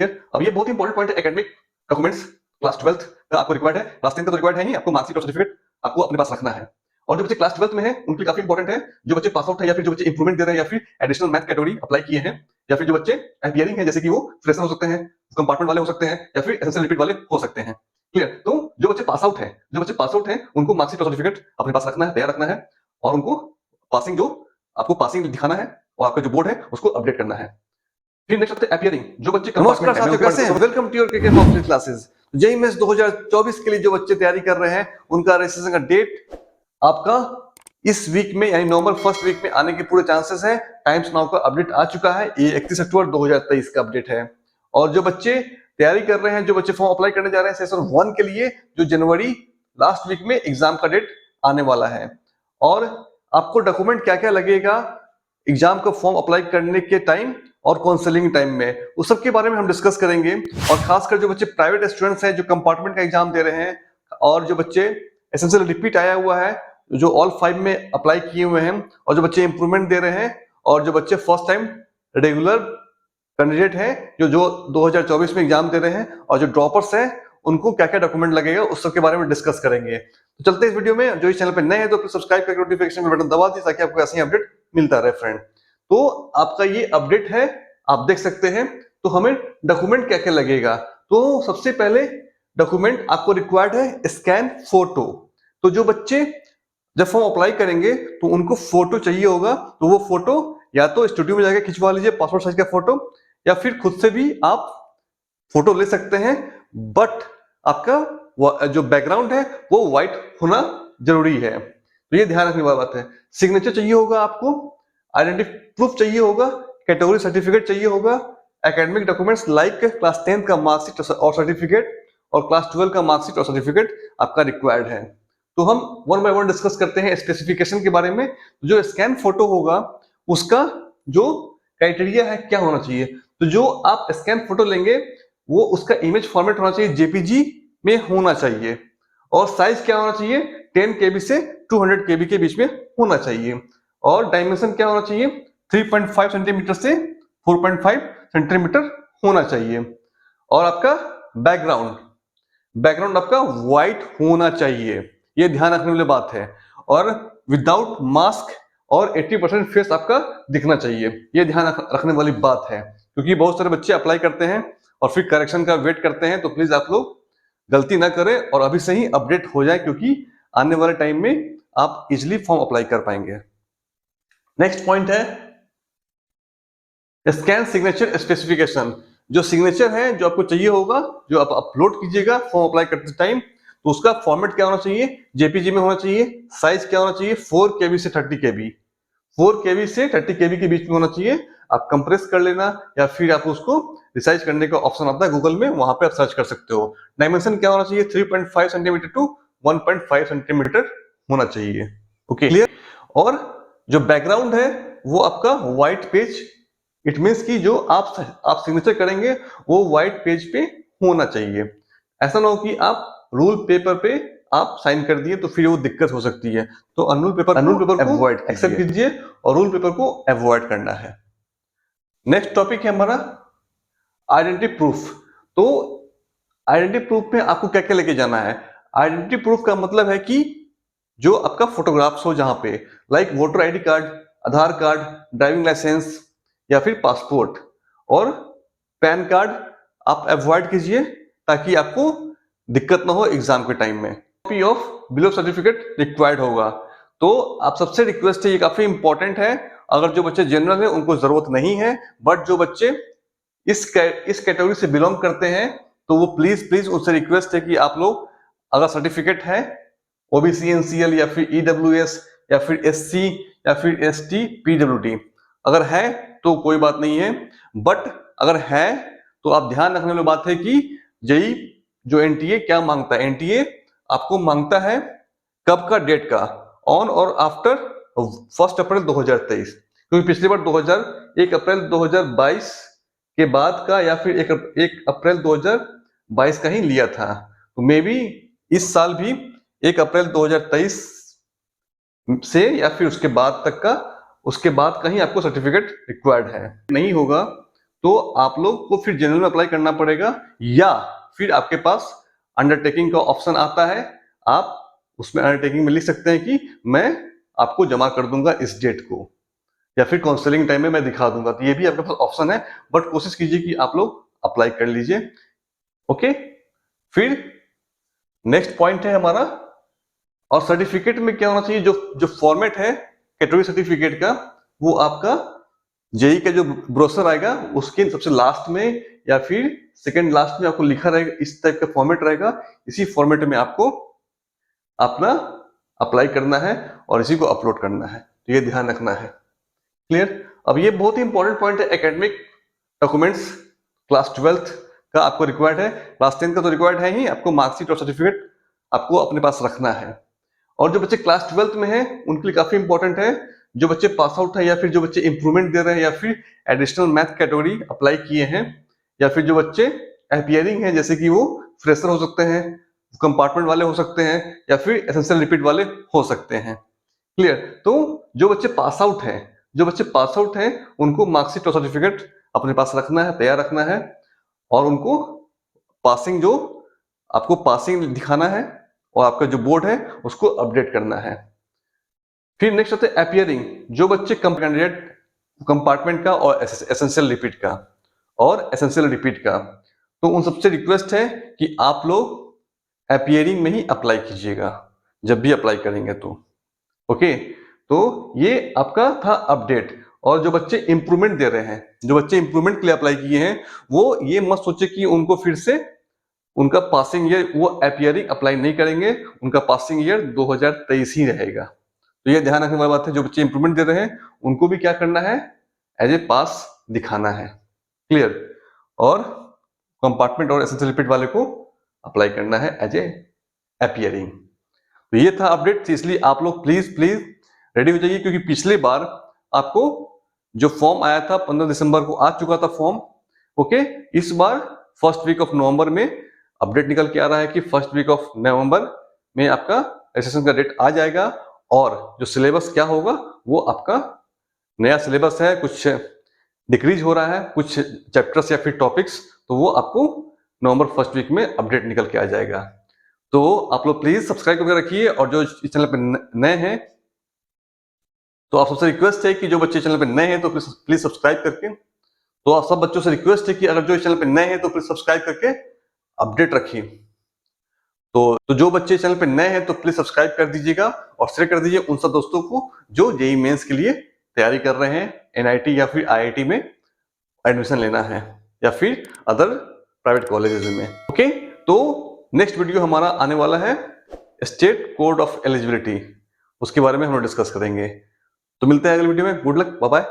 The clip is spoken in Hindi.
अब ये बहुत ही इंपॉर्टेंट पॉइंट है, एकेडमिक डॉक्यूमेंट्स क्लास 12th का आपको रिक्वायर्ड है, क्लास 10 का तो रिक्वायर्ड है ही, आपको मार्कशीट और सर्टिफिकेट आपको अपने पास रखना है। और जो बच्चे क्लास 12th में है उनके लिए काफी इंपॉर्टेंट है, जो बच्चे पास आउट है या फिर जो बच्चे इंप्रूवमेंट दे रहे हैं या फिर एडिशनल मैथ कैटेगरी अप्लाई किए हैं, या फिर जो बच्चे अपीयरिंग है, जैसे कि वो फ्रेशर हो सकते हैं, कंपार्टमेंट वाले हो सकते हैं, या फिर एसेंशियल रिपीट वाले हो सकते हैं। क्लियर? तो जो बच्चे पास आउट है उनको मार्कशीट और सर्टिफिकेट अपने पास रखना है, तैयार रखना है, और उनको पासिंग जो आपको पासिंग दिखाना है और आपका जो बोर्ड है उसको अपडेट करना है। फिर नेक्स्ट आते हैं अपीयरिंग, जो बच्चे नमस्कार साथियों, कैसे हैं? Welcome to your cricket mock classes. JEE mains 2024 के लिए जो बच्चे तैयारी कर रहे हैं उनका रजिस्ट्रेशन का डेट आपका इस वीक में यानी नवंबर फर्स्ट वीक में आने के पूरे चांसेस है। टाइम्स नाउ का अपडेट आ चुका है, ये 31 अक्टूबर 2023 का अपडेट है। और जो बच्चे तैयारी कर रहे हैं, जो बच्चे फॉर्म अप्लाई करने जा रहे हैं सेशन 1 के लिए, जो जनवरी लास्ट वीक में एग्जाम का डेट आने वाला है। और आपको डॉक्यूमेंट क्या क्या लगेगा एग्जाम का फॉर्म अप्लाई करने के टाइम और काउंसलिंग टाइम में, उस सब के बारे में हम डिस्कस करेंगे। और खासकर जो बच्चे प्राइवेट स्टूडेंट्स हैं जो कंपार्टमेंट का एग्जाम दे रहे हैं, और जो बच्चे एसेंशियल रिपीट आया हुआ है, जो ऑल 5 में अप्लाई किए हुए हैं, और जो बच्चे इंप्रूवमेंट दे रहे हैं, और जो बच्चे फर्स्ट टाइम रेगुलर कैंडिडेट हैं जो 2024 में एग्जाम दे रहे हैं, और जो ड्रॉपर्स हैं उनको क्या क्या डॉक्यूमेंट लगेगा उस सब के बारे में डिस्कस करेंगे। तो चलते हैं इस वीडियो में। जो इस चैनल पर नए हैं तो प्लीज सब्सक्राइब करके नोटिफिकेशन बटन दबा दीजिए ताकि आपको ऐसे ही अपडेट मिलता रहे फ्रेंड। तो आपका ये अपडेट है, आप देख सकते हैं। तो हमें डॉक्यूमेंट क्या क्या लगेगा, तो सबसे पहले डॉक्यूमेंट आपको रिक्वायर्ड है स्कैन फोटो। तो जो बच्चे जब फॉर्म अप्लाई करेंगे तो उनको फोटो चाहिए होगा, तो वो फोटो या तो स्टूडियो में जाकर खिंचवा लीजिए पासपोर्ट साइज का फोटो, या फिर खुद से भी आप फोटो ले सकते हैं। बट आपका जो बैकग्राउंड है वो व्हाइट होना जरूरी है, तो ये ध्यान रखने वाली बात है। सिग्नेचर चाहिए होगा आपको, आइडेंटिटी प्रूफ चाहिए होगा, कैटेगरी सर्टिफिकेट चाहिए होगा, एकेडमिक डॉक्यूमेंट्स लाइक क्लास 10 का मार्कशीट और सर्टिफिकेट, और क्लास 12 का मार्कशीट और सर्टिफिकेट आपका रिक्वायर्ड है। तो हम वन बाय वन डिस्कस करते हैं स्पेसिफिकेशन के बारे में। जो स्कैन फोटो होगा उसका जो क्राइटेरिया है क्या होना चाहिए, तो जो आप स्कैन फोटो लेंगे वो उसका इमेज फॉर्मेट होना चाहिए जेपीजी में होना चाहिए, और साइज क्या होना चाहिए 10 KB से 200 KB के बीच में होना चाहिए, और डायमेंशन क्या होना चाहिए 3.5 सेंटीमीटर से 4.5 सेंटीमीटर होना चाहिए। और आपका बैकग्राउंड आपका व्हाइट होना चाहिए, ये ध्यान रखने वाली बात है। और विदाउट मास्क और 80% फेस आपका दिखना चाहिए, ये ध्यान रखने वाली बात है, क्योंकि बहुत सारे बच्चे अप्लाई करते हैं और फिर करेक्शन का वेट करते हैं। तो प्लीज आप लोग गलती ना करें और अभी से ही अपडेट हो जाए, क्योंकि आने वाले टाइम में आप इजिली फॉर्म अप्लाई कर पाएंगे। नेक्स्ट पॉइंट है स्कैन सिग्नेचर स्पेसिफिकेशन। जो सिग्नेचर है जो आपको चाहिए होगा, जो आप अपलोड कीजिएगा फॉर्म अप्लाई करते टाइम, तो उसका फॉर्मेट क्या होना चाहिए जेपीजी में होना चाहिए। साइज क्या होना चाहिए 4 KB से 30 KB, 4 KB से 30 KB के बीच में होना चाहिए। आप कंप्रेस कर लेना या फिर आप उसको रिसाइज करने का ऑप्शन आता है गूगल में, वहां पे आप सर्च कर सकते हो। डायमेंशन क्या होना चाहिए 3.5 सेंटीमीटर टू 1.5 सेंटीमीटर होना चाहिए। Okay clear. और जो बैकग्राउंड है वो आपका व्हाइट पेज, इट मीन्स कि जो आप सिग्नेचर करेंगे वो व्हाइट पेज पे होना चाहिए। ऐसा ना हो कि आप रूल पेपर पे आप साइन कर दिए तो फिर वो दिक्कत हो सकती है। तो अनरूल पेपर को अवॉइड एक्सेप्ट कीजिए और रूल पेपर को अवॉइड करना है। नेक्स्ट टॉपिक है हमारा आइडेंटिटी प्रूफ। तो आइडेंटिटी प्रूफ में आपको क्या क्या लेके जाना है। आइडेंटिटी प्रूफ का मतलब है कि जो आपका फोटोग्राफ्स हो, जहां पे लाइक वोटर आईडी कार्ड, आधार कार्ड, ड्राइविंग लाइसेंस या फिर पासपोर्ट, और पैन कार्ड आप अवॉइड कीजिए ताकि आपको दिक्कत ना हो एग्जाम के टाइम में। Copy of below certificate required होगा। तो आप सबसे रिक्वेस्ट है, ये काफी इंपॉर्टेंट है। अगर जो बच्चे जनरल है उनको जरूरत नहीं है, बट जो बच्चे इस कैटेगरी से बिलोंग करते हैं तो वो प्लीज उनसे रिक्वेस्ट है कि आप लोग अगर सर्टिफिकेट है ओबीसी एनसीएल या फिर ईडब्ल्यूएस या फिर एससी या फिर एसटी पीडब्ल्यूडी अगर है तो कोई बात नहीं है, बट अगर है तो आप ध्यान रखने वाली बात है कि जेईई जो एनटीए क्या मांगता है, एनटीए आपको मांगता है कब का डेट का, ऑन और आफ्टर 1 अप्रैल 2023, क्योंकि पिछली बार 1 अप्रैल 2022 के बाद का या फिर 1 अप्रैल 2022 का ही लिया था। तो मे बी इस साल भी 1 अप्रैल 2023 से या फिर उसके बाद तक का, उसके बाद कहीं आपको सर्टिफिकेट रिक्वायर्ड है। नहीं होगा तो आप लोग को फिर जनरल में अप्लाई करना पड़ेगा, या फिर आपके पास अंडरटेकिंग का ऑप्शन आता है। आप उसमें अंडरटेकिंग में लिख सकते हैं कि मैं आपको जमा कर दूंगा इस डेट को, या फिर काउंसलिंग टाइम में मैं दिखा दूंगा। तो ये भी आपके पास ऑप्शन है, बट कोशिश कीजिए कि आप लोग अप्लाई कर लीजिए। ओके, फिर नेक्स्ट पॉइंट है हमारा, और सर्टिफिकेट में क्या होना चाहिए, जो फॉर्मेट है कैटेगरी सर्टिफिकेट का, वो आपका जेई का जो ब्रोशर आएगा उसके सबसे लास्ट में या फिर सेकंड लास्ट में आपको लिखा रहेगा, इस टाइप का फॉर्मेट रहेगा। इसी फॉर्मेट में आपको अपना अप्लाई करना है और इसी को अपलोड करना है, तो ये ध्यान रखना है। क्लियर? अब ये बहुत ही इंपॉर्टेंट पॉइंट है, एकेडमिक डॉक्यूमेंट्स क्लास 12th का आपको रिक्वायर्ड है, क्लास 10 का तो रिक्वायर्ड है ही, आपको मार्कशीट और सर्टिफिकेट आपको अपने पास रखना है। और जो बच्चे क्लास 12th में हैं उनके लिए काफी इंपॉर्टेंट है, जो बच्चे पास आउट है या फिर जो बच्चे इंप्रूवमेंट दे रहे हैं या फिर एडिशनल मैथ कैटेगरी अप्लाई किए हैं, या फिर जो बच्चे अपीयरिंग हैं, जैसे कि वो फ्रेशर हो सकते हैं, कंपार्टमेंट वाले हो सकते हैं, या फिर एसेंशियल रिपीट वाले हो सकते हैं। क्लियर? तो जो बच्चे पास आउट हैं उनको मार्कशीट और सर्टिफिकेट अपने पास रखना है, तैयार रखना है, और उनको पासिंग जो आपको पासिंग दिखाना है और आपका जो बोर्ड है उसको अपडेट करना है। फिर नेक्स्ट होता है अपीयरिंग, जो बच्चे कैंडिडेट कंपार्टमेंट का और एसेंशियल रिपीट का, तो उन सबसे रिक्वेस्ट है कि आप लोग अपीयरिंग में ही अप्लाई कीजिएगा जब भी अप्लाई करेंगे तो। ओके, तो ये आपका था अपडेट। और जो बच्चे इंप्रूवमेंट दे रहे हैं, जो बच्चे इंप्रूवमेंट के लिए अप्लाई किए हैं, वो ये मत सोचे कि उनको फिर से उनका पासिंग ईयर वो अपीयरिंग अप्लाई नहीं करेंगे, उनका पासिंग ईयर 2023 ही रहेगा। तो ये ध्यान रखने वाली बात है, जो बच्चे इंप्रूवमेंट दे रहे हैं उनको भी क्या करना है, एज ए पास दिखाना है। क्लियर? और कंपार्टमेंट और एसेंशियल रिपीट वाले को अप्लाई करना है एज ए अपीयरिंग। तो ये था अपडेट, इसलिए आप लोग प्लीज रेडी हो जाइए, क्योंकि पिछली बार आपको जो फॉर्म आया था 15 दिसंबर को आ चुका था फॉर्म। ओके, इस बार फर्स्ट वीक ऑफ नवंबर में अपडेट निकल के आ रहा है कि फर्स्ट वीक ऑफ नवंबर में आपका रजिस्ट्रेशन का डेट आ जाएगा, और जो सिलेबस क्या होगा वो आपका नया सिलेबस है, कुछ डिक्रीज हो रहा है, कुछ चैप्टर्स या फिर टॉपिक्स, तो वो आपको नवंबर फर्स्ट वीक में अपडेट निकल के आ जाएगा। तो आप लोग प्लीज सब्सक्राइब करके रखिए, और जो इस चैनल पे नए हैं तो आप सबसे रिक्वेस्ट है कि जो बच्चे चैनल पे नए हैं तो प्लीज सब्सक्राइब करके, तो आप सब बच्चों से रिक्वेस्ट है कि अगर जो इस चैनल पे नए हैं तो प्लीज सब्सक्राइब करके अपडेट रखिए। तो जो बच्चे चैनल पे नए हैं तो प्लीज सब्सक्राइब कर दीजिएगा और शेयर कर दीजिए उन सब दोस्तों को जो जेईई मेंस के लिए तैयारी कर रहे हैं, एनआईटी या फिर आईआईटी में एडमिशन लेना है, या फिर अदर प्राइवेट कॉलेजेस में। ओके, तो नेक्स्ट वीडियो हमारा आने वाला है स्टेट कोड ऑफ एलिजिबिलिटी, उसके बारे में हम डिस्कस करेंगे। तो मिलते हैं अगले वीडियो में। Good luck, bye bye.